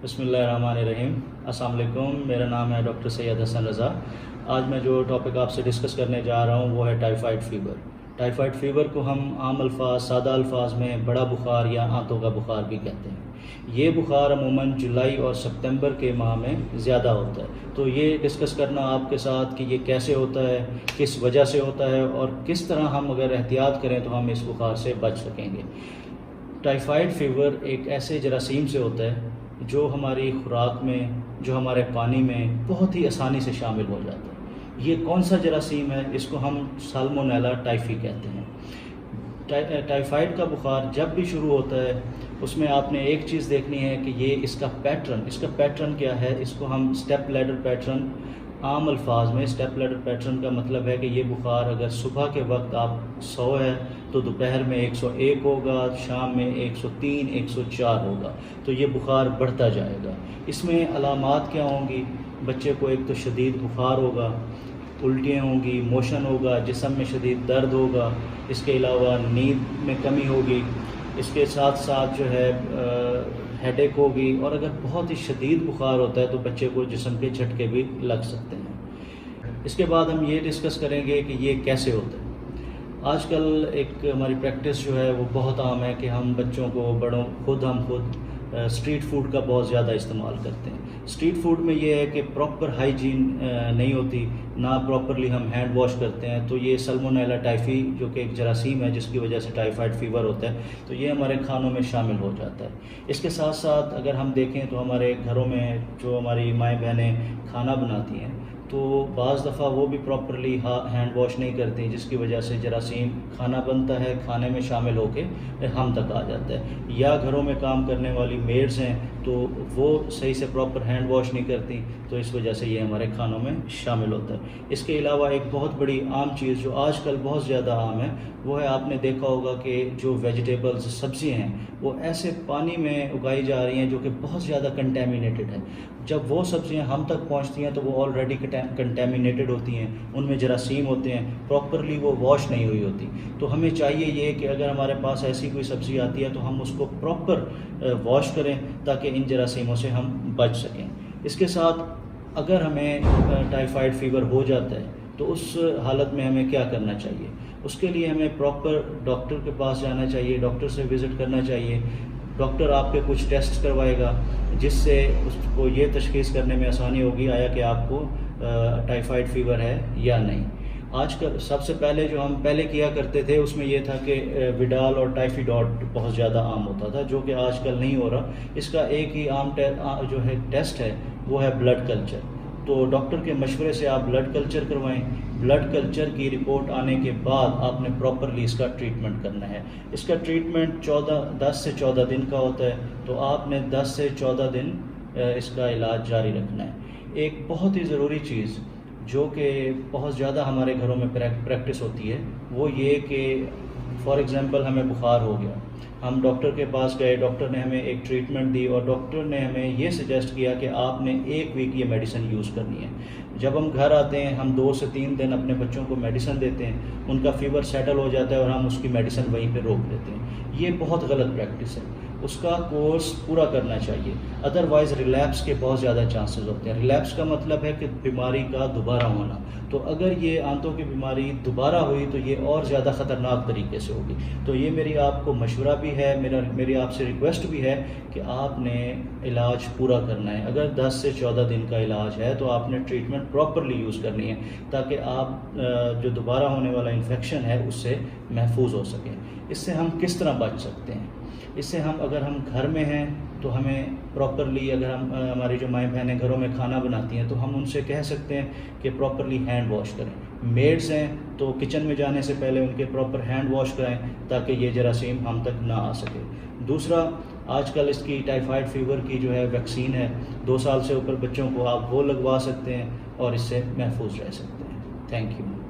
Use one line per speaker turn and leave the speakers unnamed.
बिस्मिल्लाहिर्रहमानिर्रहीम। अस्सलाम वालेकुम। मेरा नाम है डॉक्टर सैयद हसन रज़ा। आज मैं जो टॉपिक आपसे डिस्कस करने जा रहा हूँ वो है टाइफाइड फ़ीवर। टाइफाइड फ़ीवर को हम आम अल्फाज सादा अल्फाज में बड़ा बुखार या आंतों का बुखार भी कहते हैं। ये बुखार अमूमन जुलाई और सितंबर के माह में ज़्यादा होता है। तो ये डिस्कस करना आपके साथ कि ये कैसे होता है, किस वजह से होता है और किस तरह हम अगर एहतियात करें तो हम इस बुखार से बच सकेंगे। टाइफाइड फ़ीवर एक ऐसे जरासीम से होता है जो हमारी खुराक में, जो हमारे पानी में बहुत ही आसानी से शामिल हो जाता है। ये कौन सा जरासीम है? इसको हम साल्मोनेला टाइफी कहते हैं। टाइफाइड का बुखार जब भी शुरू होता है उसमें आपने एक चीज़ देखनी है कि ये इसका पैटर्न क्या है। इसको हम स्टेप लैडर पैटर्न, आम अल्फाज में स्टेप लैडर पैटर्न का मतलब है कि ये बुखार अगर सुबह के वक्त आप 100 है तो दोपहर में 101 होगा, शाम में 103, 104 होगा। तो ये बुखार बढ़ता जाएगा। इसमें अलामात क्या होंगी? बच्चे को एक तो शदीद बुखार होगा, उल्टियाँ होंगी, मोशन होगा, जिस्म में शदीद दर्द होगा, इसके अलावा नींद में कमी होगी, इसके साथ साथ जो है हेडेक होगी, और अगर बहुत ही शदीद बुखार होता है तो बच्चे को जिस्म के झटके भी लग सकते हैं। इसके बाद हम ये डिस्कस करेंगे कि ये कैसे होता है। आजकल एक हमारी प्रैक्टिस जो है वो बहुत आम है कि हम बच्चों को, बड़ों, हम खुद स्ट्रीट फूड का बहुत ज़्यादा इस्तेमाल करते हैं। स्ट्रीट फूड में ये है कि प्रॉपर हाइजीन नहीं होती, ना प्रॉपरली हम हैंड वॉश करते हैं। तो ये सल्मोनेला टाइफी जो कि एक जरासीम है जिसकी वजह से टाइफाइड फ़ीवर होता है, तो ये हमारे खानों में शामिल हो जाता है। इसके साथ साथ अगर हम देखें तो हमारे घरों में जो हमारी माएँ बहनें खाना बनाती हैं तो बाज़ दफ़ा वो भी प्रॉपरली हैंड वॉश नहीं करती, जिसकी वजह से जरासीम खाना बनता है, खाने में शामिल होके हम तक आ जाता है। या घरों में काम करने वाली मेड्स हैं तो वो सही से प्रॉपर हैंड वॉश नहीं करती, तो इस वजह से ये हमारे खानों में शामिल होता है। इसके अलावा एक बहुत बड़ी आम चीज़ जो आजकल बहुत ज़्यादा आम है वो है, आपने देखा होगा कि जो वेजिटेबल्स, सब्ज़ियाँ हैं वो ऐसे पानी में उगाई जा रही हैं जो कि बहुत ज़्यादा कंटेमिनेटेड है। जब वो सब्ज़ियाँ हम तक पहुँचती हैं तो वो ऑलरेडी कंटेमिनेटेड होती हैं, उनमें जरासीम होते हैं, प्रॉपरली वो वॉश नहीं हुई होती। तो हमें चाहिए ये कि अगर हमारे पास ऐसी कोई सब्ज़ी आती है तो हम उसको प्रॉपर वॉश करें ताकि इन जरासीमों से हम बच सकें। इसके साथ अगर हमें टाइफाइड फ़ीवर हो जाता है तो उस हालत में हमें क्या करना चाहिए? उसके लिए हमें प्रॉपर डॉक्टर के पास जाना चाहिए, डॉक्टर से विज़िट करना चाहिए। डॉक्टर आपके कुछ टेस्ट करवाएगा जिससे उसको ये तशख़ीस करने में आसानी होगी आया कि आपको टाइफाइड फ़ीवर है या नहीं। आजकल सबसे पहले जो हम पहले किया करते थे उसमें यह था कि विडाल और टाइफिडॉट बहुत ज़्यादा आम होता था, जो कि आजकल नहीं हो रहा। इसका एक ही आम जो है टेस्ट है वो है ब्लड कल्चर। तो डॉक्टर के मशवरे से आप ब्लड कल्चर करवाएं। ब्लड कल्चर की रिपोर्ट आने के बाद आपने प्रॉपरली इसका ट्रीटमेंट करना है। इसका ट्रीटमेंट 10 से 14 दिन का होता है, तो आपने 10 से 14 दिन इसका इलाज जारी रखना है। एक बहुत ही ज़रूरी चीज़ जो कि बहुत ज़्यादा हमारे घरों में प्रैक्टिस होती है वो ये कि फॉर एग्ज़ाम्पल हमें बुखार हो गया, हम डॉक्टर के पास गए, डॉक्टर ने हमें एक ट्रीटमेंट दी और डॉक्टर ने हमें ये सजेस्ट किया कि आपने 1 वीक ये मेडिसिन यूज़ करनी है। जब हम घर आते हैं हम 2 से 3 दिन अपने बच्चों को मेडिसिन देते हैं, उनका फ़ीवर सेटल हो जाता है और हम उसकी मेडिसिन वहीं पे रोक देते हैं। ये बहुत गलत प्रैक्टिस है, उसका कोर्स पूरा करना चाहिए, अदरवाइज़ रिलैप्स के बहुत ज़्यादा चांसेस होते हैं। रिलैप्स का मतलब है कि बीमारी का दोबारा होना। तो अगर ये आंतों की बीमारी दोबारा हुई तो ये और ज़्यादा ख़तरनाक तरीके से होगी। तो ये मेरी आपको मशवरा भी है, मेरी आपसे रिक्वेस्ट भी है कि आपने इलाज पूरा करना है। अगर 10 से 14 दिन का इलाज है तो आपने ट्रीटमेंट प्रॉपरली यूज़ करनी है ताकि आप जो दोबारा होने वाला इन्फेक्शन है उससे महफूज हो सकें। इससे हम किस तरह बच सकते हैं? इससे हम, अगर हम घर में हैं तो हमें प्रॉपरली, अगर हम हमारी जो माएँ बहनें घरों में खाना बनाती हैं तो हम उनसे कह सकते हैं कि प्रॉपरली हैंड वॉश करें। मेड्स हैं तो किचन में जाने से पहले उनके प्रॉपर हैंड वॉश करें ताकि ये जरासीम हम तक ना आ सके। दूसरा, आजकल इसकी टाइफाइड फ़ीवर की जो है वैक्सीन है, 2 साल से ऊपर बच्चों को आप वो लगवा सकते हैं और इससे महफूज रह सकते हैं। Thank you.